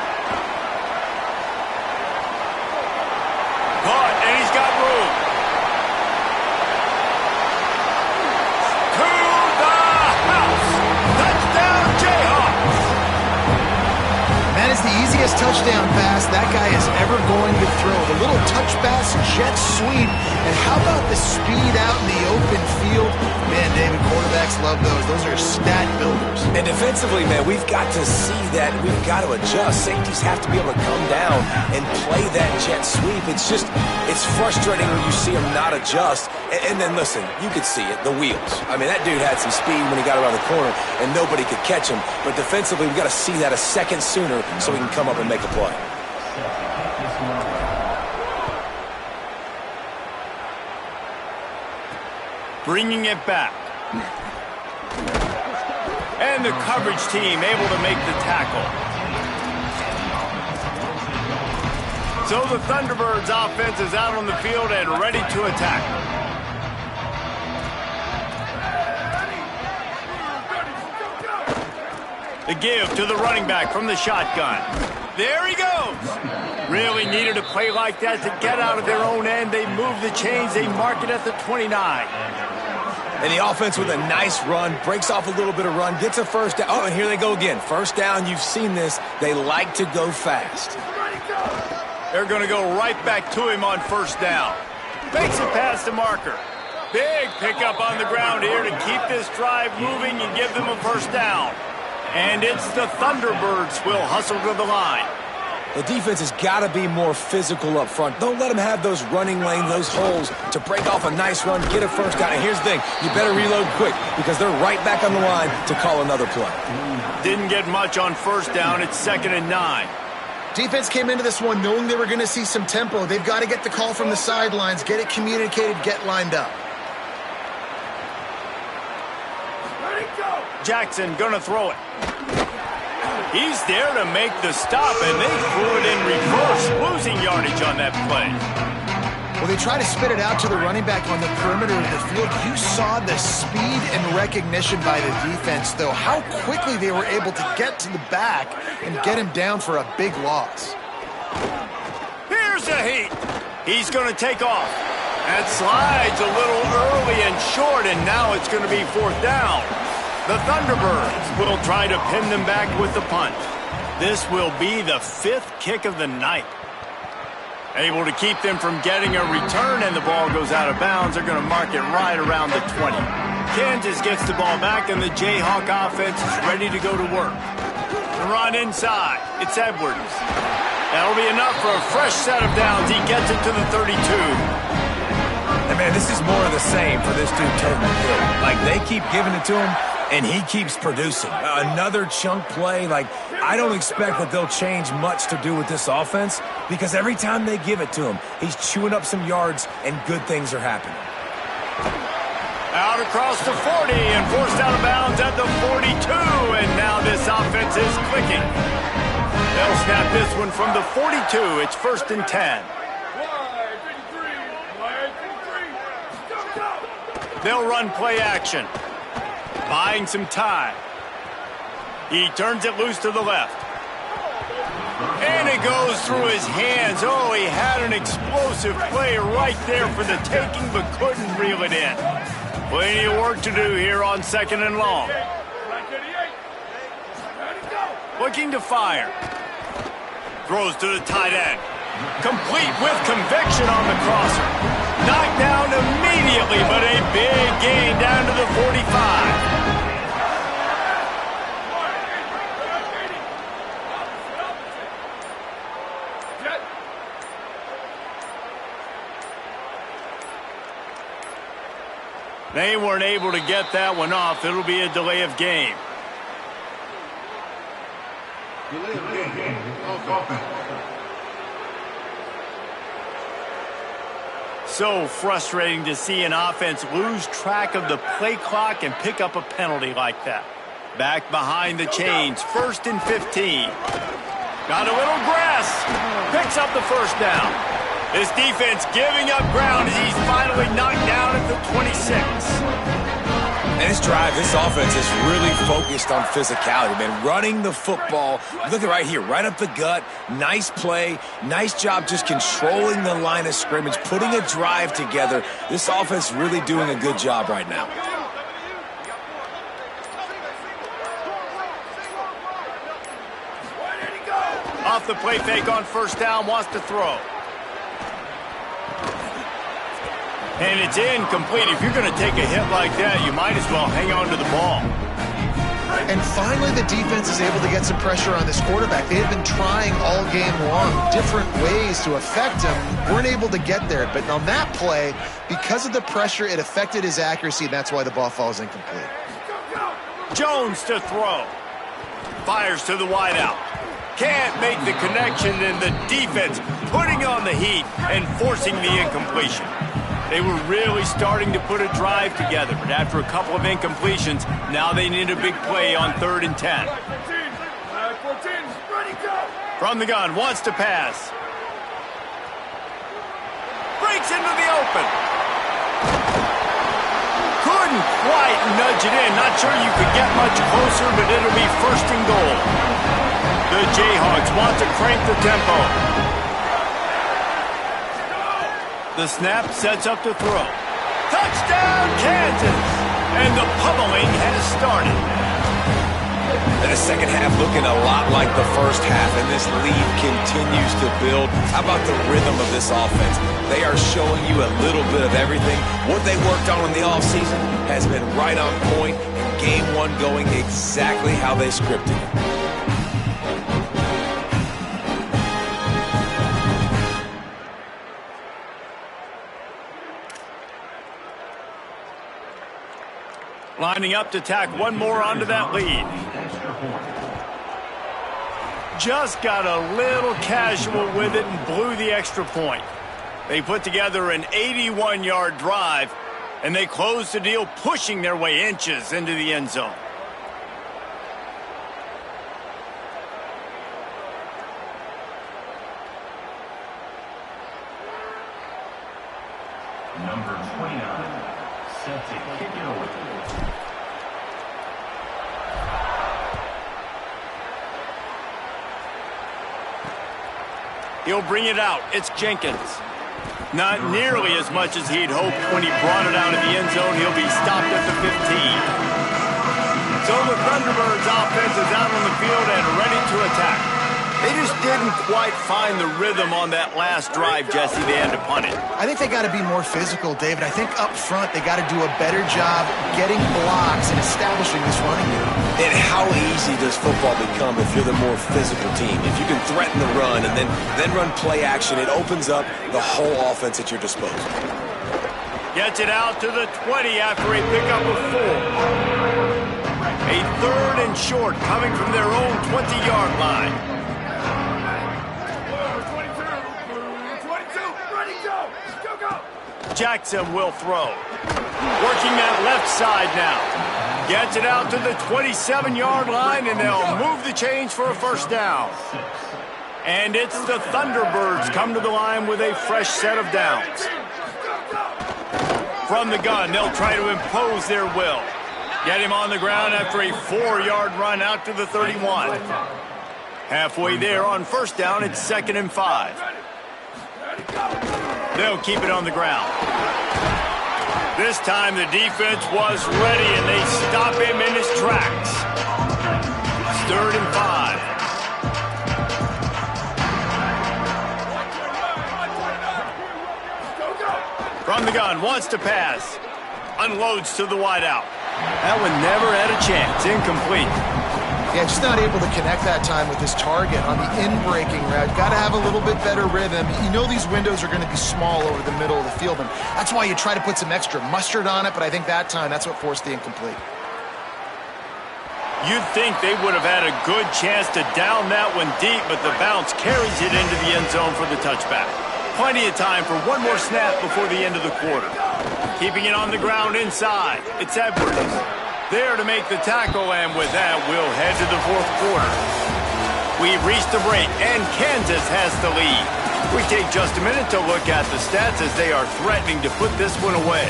Caught, and he's got room. To the house. Touchdown, Jayhawks. That is the easiest touchdown pass that guy is ever going to throw. The little touch pass, jet sweep, and how about the speed out in the open field? Man, David, quarterbacks love those. Those are stat builders. And defensively, man, we've got to see that. We've got to adjust. Safeties have to be able to come down and play that jet sweep. It's frustrating when you see him not adjust. And then, listen, you could see it, the wheels. I mean, that dude had some speed when he got around the corner, and nobody could catch him. But defensively, we've got to see that a second sooner so he can come up and make a play. Bringing it back. And the coverage team able to make the tackle. So the Thunderbirds offense is out on the field and ready to attack. The give to the running back from the shotgun. There he goes. Really needed a play like that to get out of their own end. They move the chains. They mark it at the 29. And the offense with a nice run, breaks off a little bit of run, gets a first down. Oh, and here they go again. First down, you've seen this. They like to go fast. They're going to go right back to him on first down. Makes it past the marker. Big pickup on the ground here to keep this drive moving and give them a first down. And it's the Thunderbirds will hustle to the line. The defense has got to be more physical up front. Don't let them have those running lanes, those holes to break off a nice run, get a first down. And here's the thing, you better reload quick because they're right back on the line to call another play. Didn't get much on first down. It's 2nd and 9. Defense came into this one knowing they were going to see some tempo. They've got to get the call from the sidelines, get it communicated, get lined up. Jackson gonna throw it. He's there to make the stop, and they threw it in reverse, losing yardage on that play. Well, they try to spit it out to the running back on the perimeter of the field. You saw the speed and recognition by the defense, though, how quickly they were able to get to the back and get him down for a big loss. Here's a heat. He's going to take off. That slides a little early and short, and now it's going to be 4th down. The Thunderbirds will try to pin them back with the punt. This will be the 5th kick of the night. Able to keep them from getting a return, and the ball goes out of bounds. They're going to mark it right around the 20. Kansas gets the ball back, and the Jayhawk offense is ready to go to work. The run inside. It's Edwards. That'll be enough for a fresh set of downs. He gets it to the 32. And, man, this is more of the same for this dude, Tobin Hill. Like, they keep giving it to him, and he keeps producing. Another chunk play. Like, I don't expect that they'll change much to do with this offense because every time they give it to him, he's chewing up some yards and good things are happening. Out across the 40 and forced out of bounds at the 42, and now this offense is clicking. They'll snap this one from the 42. It's 1st and 10. They'll run play action, buying some time. He turns it loose to the left. And it goes through his hands. Oh, he had an explosive play right there for the taking, but couldn't reel it in. Plenty of work to do here on 2nd and long. Looking to fire. Throws to the tight end. Complete with conviction on the crosser. Knocked down immediately, but a big gain down to the 45. They weren't able to get that one off. It'll be a delay of game. So frustrating to see an offense lose track of the play clock and pick up a penalty like that. Back behind the chains, 1st and 15. Got a little grass. Picks up the 1st down. This defense giving up ground as he's finally knocked down at the 26. And this drive, this offense is really focused on physicality, man. Running the football. Look at right here, right up the gut. Nice play. Nice job just controlling the line of scrimmage, putting a drive together. This offense really doing a good job right now. Off the play fake on 1st down, wants to throw. And it's incomplete. If you're going to take a hit like that, you might as well hang on to the ball. And finally, the defense is able to get some pressure on this quarterback. They had been trying all game long, different ways to affect him. Weren't able to get there. But on that play, because of the pressure, it affected his accuracy, and that's why the ball falls incomplete. Jones to throw. Fires to the wideout. Can't make the connection, and the defense putting on the heat and forcing the incompletion. They were really starting to put a drive together, but after a couple of incompletions, now they need a big play on 3rd and 10. From the gun, wants to pass. Breaks into the open. Couldn't quite nudge it in. Not sure you could get much closer, but it'll be 1st and goal. The Jayhawks want to crank the tempo. The snap sets up to throw. Touchdown, Kansas! And the pummeling has started. And the second half looking a lot like the first half, and this lead continues to build. How about the rhythm of this offense? They are showing you a little bit of everything. What they worked on in the offseason has been right on point, and game 1 going exactly how they scripted it. Lining up to tack one more onto that lead. Just got a little casual with it and blew the extra point. They put together an 81-yard drive, and they closed the deal, pushing their way inches into the end zone. Number 29, set to kick it away. He'll bring it out. It's Jenkins. Not nearly as much as he'd hoped when he brought it out of the end zone. He'll be stopped at the 15. So the Thunderbirds offense is out on the field and ready to attack. They just didn't quite find the rhythm on that last drive, Jesse. They had to punt it. I think they got to be more physical, David. I think up front they got to do a better job getting blocks and establishing this running game. And how easy does football become if you're the more physical team? If you can threaten the run and then run play action, it opens up the whole offense at your disposal. Gets it out to the 20 after a pickup of 4. A 3rd and short coming from their own 20-yard line. Jackson will throw. Working that left side now. Gets it out to the 27-yard line, and they'll move the chains for a first down. And it's the Thunderbirds come to the line with a fresh set of downs. From the gun, they'll try to impose their will. Get him on the ground after a 4-yard run out to the 31. Halfway there on first down, it's 2nd and 5. They'll keep it on the ground. This time the defense was ready and they stop him in his tracks. 3rd and 5. From the gun, wants to pass. Unloads to the wideout. That one never had a chance. Incomplete. Yeah, just not able to connect that time with his target on the in-breaking route. Got to have a little bit better rhythm. You know these windows are going to be small over the middle of the field, and that's why you try to put some extra mustard on it, but I think that time, that's what forced the incomplete. You'd think they would have had a good chance to down that one deep, but the bounce carries it into the end zone for the touchback. Plenty of time for one more snap before the end of the quarter. Keeping it on the ground inside. It's Edwards. There to make the tackle, and with that, we'll head to the 4th quarter. We've reached the break, and Kansas has the lead. We take just a minute to look at the stats as they are threatening to put this one away.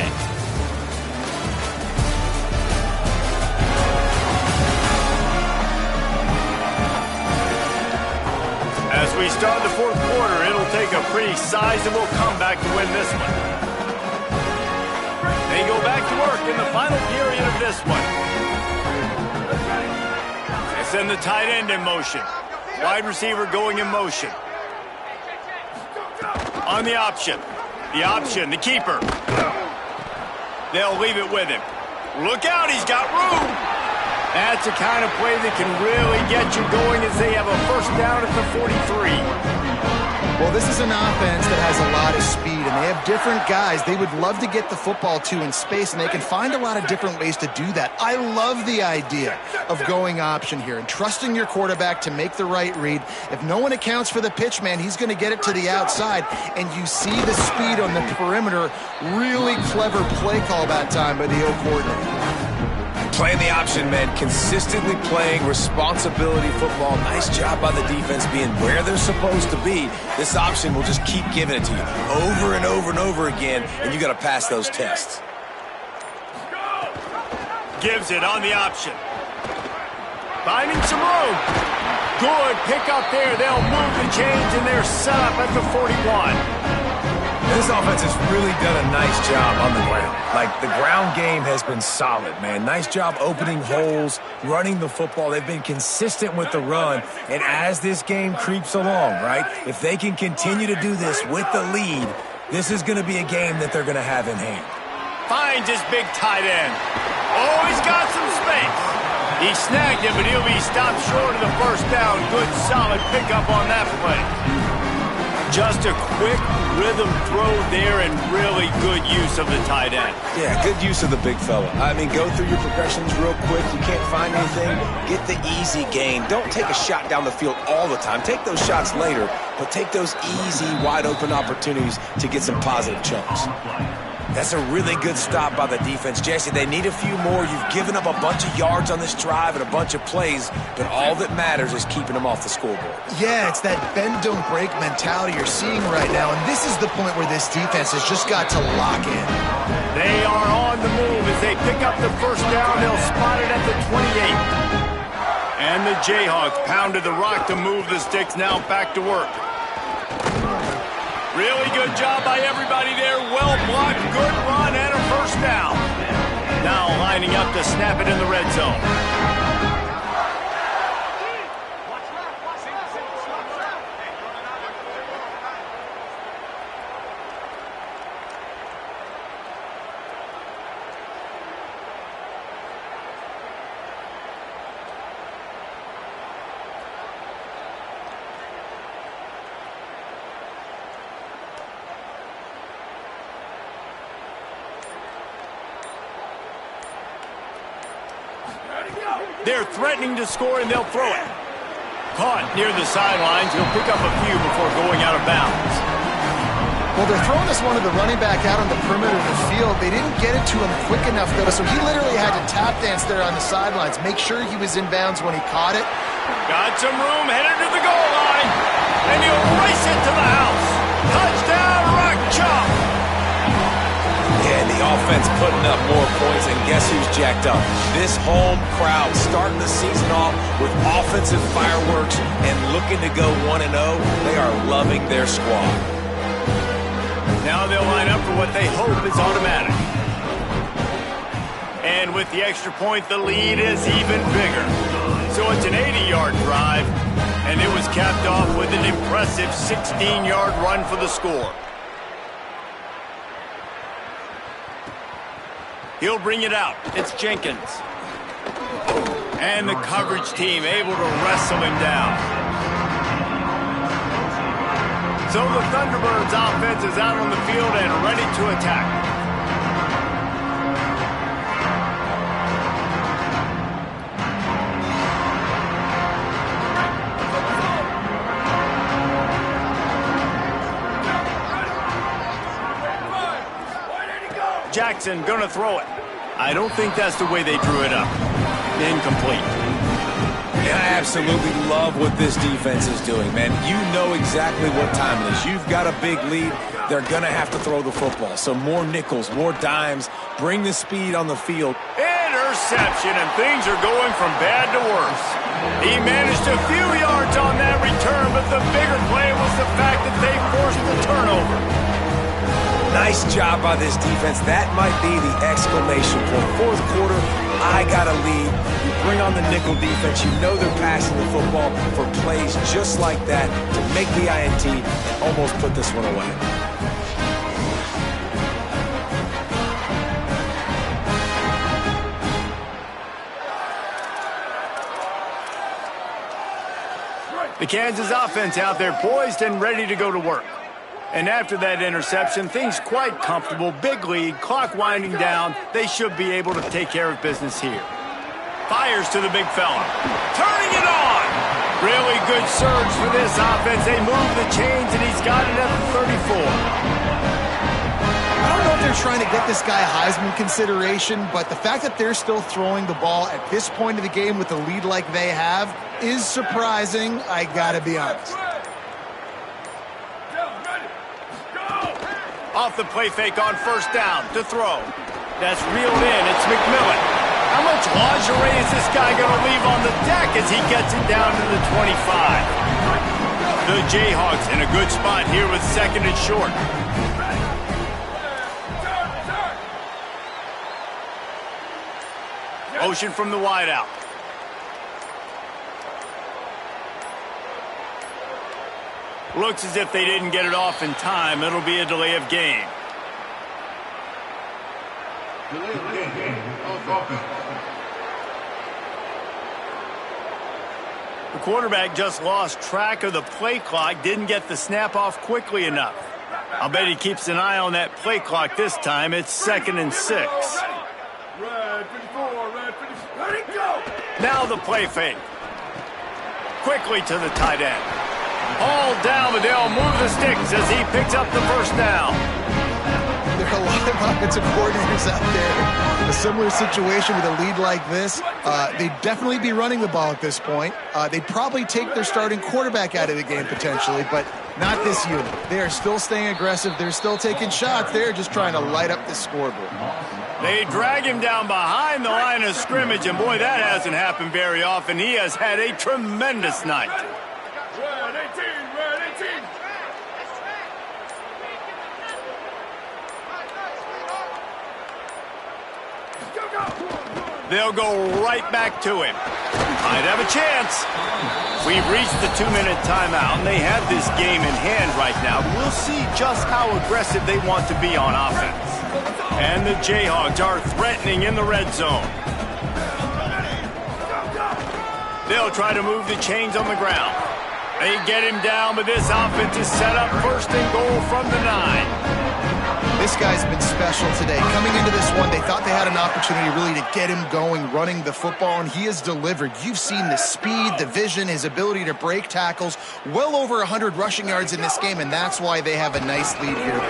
As we start the 4th quarter, it'll take a pretty sizable comeback to win this one. They go back to work in the final period of this one. They send the tight end in motion. Wide receiver going in motion. On the option. The keeper. They'll leave it with him. Look out, he's got room. That's the kind of play that can really get you going as they have a first down at the 43. Well, this is an offense that has a lot of speed, and they have different guys they would love to get the football to in space, and they can find a lot of different ways to do that. I love the idea of going option here and trusting your quarterback to make the right read. If no one accounts for the pitch man, he's going to get it to the outside, and you see the speed on the perimeter. Really clever play call that time by the O coordinator. Playing the option, man. Consistently playing responsibility football. Nice job by the defense being where they're supposed to be. This option will just keep giving it to you over and over and over again, and you got to pass those tests. Gives it on the option. Finding some room. Good pick up there. They'll move the chains, and they're set up at the 41. This offense has really done a nice job on the ground. Like, the ground game has been solid, man. Nice job opening holes, running the football. They've been consistent with the run. And as this game creeps along, right, if they can continue to do this with the lead, this is going to be a game that they're going to have in hand. Finds his big tight end. Oh, he's got some space. He snagged him, but he'll be stopped short of the first down. Good, solid pickup on that play. Just a quick rhythm throw there and really good use of the tight end. Yeah, good use of the big fella. I mean, go through your progressions real quick. You can't find anything. Get the easy gain. Don't take a shot down the field all the time. Take those shots later, but take those easy, wide-open opportunities to get some positive chunks. That's a really good stop by the defense. Jesse, they need a few more. You've given up a bunch of yards on this drive and a bunch of plays, but all that matters is keeping them off the scoreboard. Yeah, it's that bend, don't break mentality you're seeing right now, and this is the point where this defense has just got to lock in. They are on the move as they pick up the first down. They'll spot it at the 28. And the Jayhawks pounded the rock to move the sticks. Now back to work. Really good job by everybody there. Well blocked, good run, and a first down. Now lining up to snap it in the red zone. They're threatening to score, and they'll throw it. Caught near the sidelines. He'll pick up a few before going out of bounds. Well, they're throwing this one to the running back out on the perimeter of the field. They didn't get it to him quick enough, though, so he literally had to tap dance there on the sidelines, make sure he was in bounds when he caught it. Got some room, headed to the goal line, and he'll race it to the house. Touchdown, Rock Chalk! And the offense putting up more points, and guess who's jacked up? This home crowd starting the season off with offensive fireworks and looking to go 1-0. They are loving their squad. Now they'll line up for what they hope is automatic. And with the extra point, the lead is even bigger. So it's an 80-yard drive, and it was capped off with an impressive 16-yard run for the score. He'll bring it out. It's Jenkins. And the coverage team able to wrestle him down. So the Thunderbirds offense is out on the field and ready to attack. Jackson gonna throw it. I don't think that's the way they drew it up. Incomplete. And I absolutely love what this defense is doing, man. You know exactly what time it is. You've got a big lead. They're going to have to throw the football. So more nickels, more dimes. Bring the speed on the field. Interception, and things are going from bad to worse. He managed a few yards on that return, but the bigger play was the fact that they forced the turnover. Nice job by this defense. That might be the exclamation point. Fourth quarter, I got a lead. You bring on the nickel defense. You know they're passing the football for plays just like that to make the INT and almost put this one away. The Kansas offense out there poised and ready to go to work. And after that interception, things quite comfortable. Big lead, clock winding down. They should be able to take care of business here. Fires to the big fella. Turning it on! Really good surge for this offense. They move the chains, and he's got it at the 34. I don't know if they're trying to get this guy Heisman consideration, but the fact that they're still throwing the ball at this point of the game with a lead like they have is surprising, I gotta be honest. Off the play fake on first down to throw. That's reeled in. It's McMillan. How much lingerie is this guy going to leave on the deck as he gets it down to the 25? The Jayhawks in a good spot here with second and short. Motion from the wideout. Looks as if they didn't get it off in time. It'll be a delay of game. The quarterback just lost track of the play clock, didn't get the snap off quickly enough. I'll bet he keeps an eye on that play clock this time. It's 2nd and 6. Now the play fake. Quickly to the tight end. All down, but they'll move the sticks as he picks up the first down. There are a lot of offensive coordinators out there. A similar situation with a lead like this. They'd definitely be running the ball at this point. They'd probably take their starting quarterback out of the game potentially, but not this unit. They are still staying aggressive. They're still taking shots. They're just trying to light up the scoreboard. They drag him down behind the line of scrimmage, and boy, that hasn't happened very often. He has had a tremendous night. They'll go right back to him. Might have a chance. We've reached the 2-minute timeout, and they have this game in hand right now. We'll see just how aggressive they want to be on offense. And the Jayhawks are threatening in the red zone. They'll try to move the chains on the ground. They get him down, but this offense is set up first and goal from the 9. This guy's been special today. Coming into this one, they thought they had an opportunity really to get him going, running the football, and he has delivered. You've seen the speed, the vision, his ability to break tackles, well over 100 rushing yards in this game, and that's why they have a nice lead here.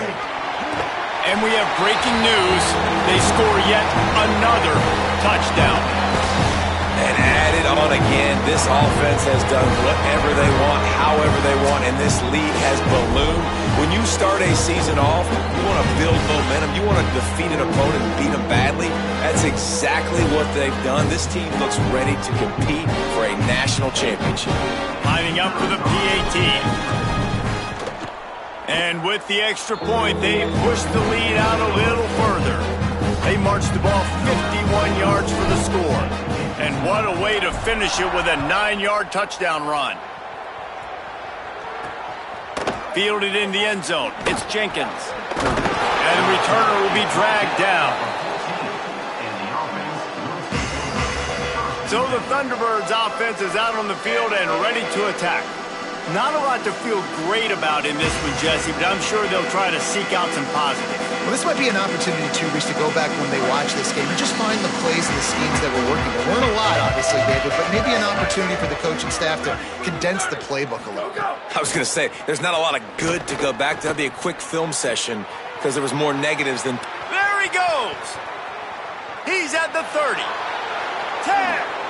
And we have breaking news. They score yet another touchdown. And added on again, this offense has done whatever they want, however they want, and this lead has ballooned. When you start a season off, you want to build momentum. You want to defeat an opponent and beat them badly. That's exactly what they've done. This team looks ready to compete for a national championship. Lining up for the PAT. And with the extra point, they push the lead out a little further. They march the ball 51 yards for the score. And what a way to finish it with a 9-yard touchdown run. Fielded in the end zone. It's Jenkins. And the returner will be dragged down. So the Thunderbirds offense is out on the field and ready to attack. Not a lot to feel great about in this one, Jesse, but I'm sure they'll try to seek out some positives. Well, this might be an opportunity, too, Reese, to go back when they watch this game and just find the plays and the schemes that were working. There weren't a lot, obviously, David, but maybe an opportunity for the coaching staff to condense the playbook a little bit. I was going to say, there's not a lot of good to go back to. That'd be a quick film session because there was more negatives than... There he goes! He's at the 30. 10.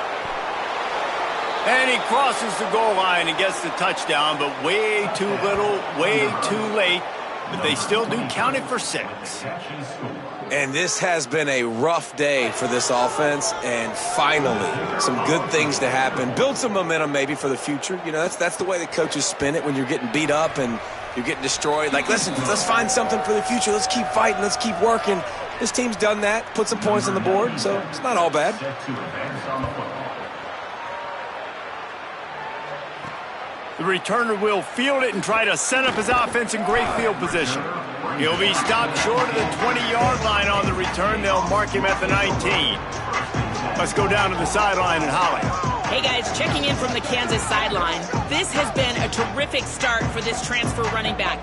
And he crosses the goal line and gets the touchdown, but way too little, way too late. But they still do count it for 6. And this has been a rough day for this offense, and finally, some good things to happen. Build some momentum maybe for the future. You know, that's the way the coaches spin it when you're getting beat up and you're getting destroyed. Like, listen, let's find something for the future. Let's keep fighting. Let's keep working. This team's done that, put some points on the board, so it's not all bad. The returner will field it and try to set up his offense in great field position. He'll be stopped short of the 20-yard line on the return. They'll mark him at the 19. Let's go down to the sideline and Holly. Hey guys, checking in from the Kansas sideline. This has been a terrific start for this transfer running back.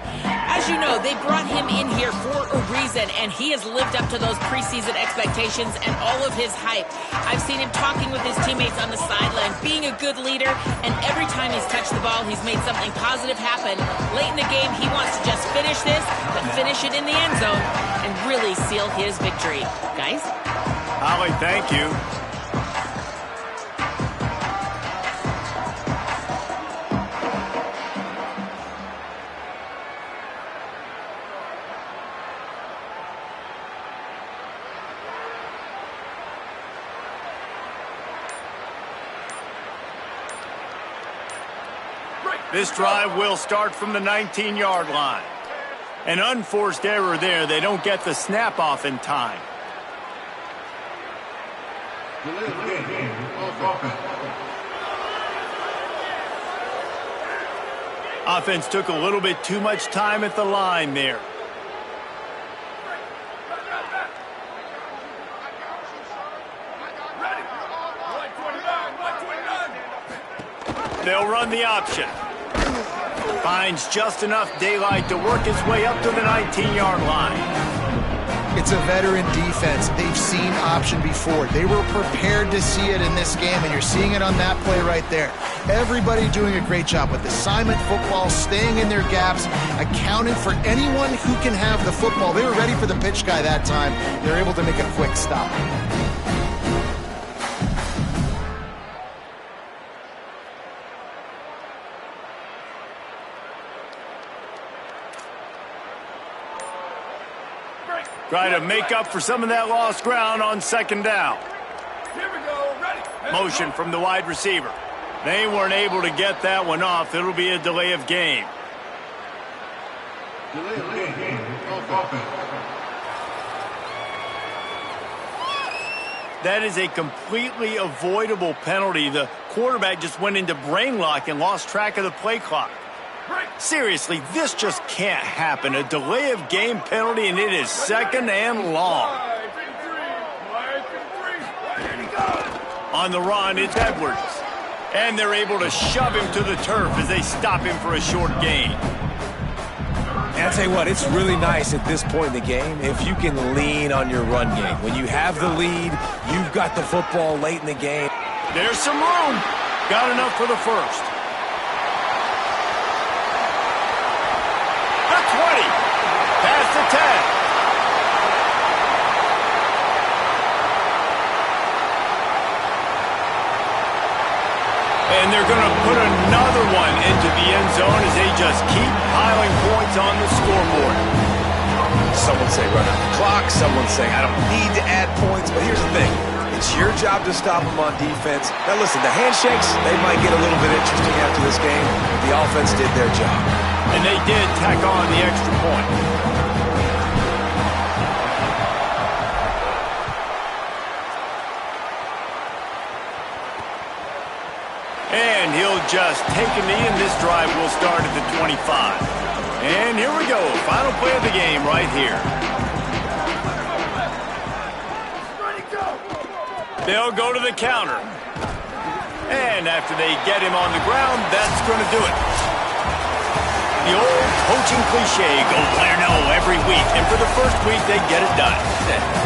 As you know, they brought him in here for a reason, and he has lived up to those preseason expectations and all of his hype. I've seen him talking with his teammates on the sideline, being a good leader, and every time he's touched the ball, he's made something positive happen. Late in the game, he wants to just finish this, but finish it in the end zone and really seal his victory. Guys? Holly, thank you. This drive will start from the 19-yard line. An unforced error there. They don't get the snap off in time. Offense took a little bit too much time at the line there. They'll run the option. Finds just enough daylight to work his way up to the 19-yard line. It's a veteran defense. They've seen option before. They were prepared to see it in this game, and you're seeing it on that play right there. Everybody doing a great job with assignment football, staying in their gaps, accounting for anyone who can have the football. They were ready for the pitch guy that time. They're able to make a quick stop. Try to make up for some of that lost ground on second down. Here we go, ready. Motion from the wide receiver. They weren't able to get that one off. It'll be a delay of game. Delay of game. Offense. That is a completely avoidable penalty. The quarterback just went into brain lock and lost track of the play clock. Seriously, this just can't happen. A delay of game penalty, and it is second and long. On the run, it's Edwards. And they're able to shove him to the turf as they stop him for a short gain. And I'll tell you what, it's really nice at this point in the game if you can lean on your run game. When you have the lead, you've got the football late in the game. There's some room. Got enough for the first. The 20. Past the 10. And they're going to put another one into the end zone as they just keep piling points on the scoreboard. Someone say run out the clock. Someone say I don't need to add points. But here's the thing. It's your job to stop them on defense. Now listen, the handshakes, they might get a little bit interesting after this game. The offense did their job. And they did tack on the extra point. And he'll just take a knee, and this drive will start at the 25. And here we go. Final play of the game right here. They'll go to the counter. And after they get him on the ground, that's going to do it. The old coaching cliche, go player no every week. And for the first week, they get it done.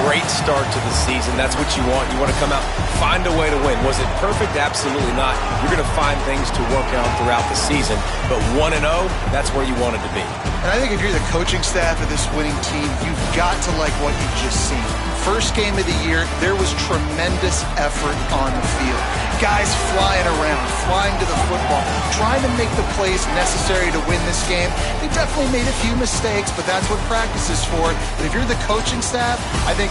Great start to the season. That's what you want. You want to come out, find a way to win. Was it perfect? Absolutely not. You're going to find things to work out throughout the season. But 1-0, that's where you wanted to be. And I think if you're the coaching staff of this winning team, you've got to like what you've just seen. First game of the year, there was tremendous effort on the field. Guys flying around, flying to the football, trying to make the plays necessary to win this game. They definitely made a few mistakes, but that's what practice is for. But if you're the coaching staff, I think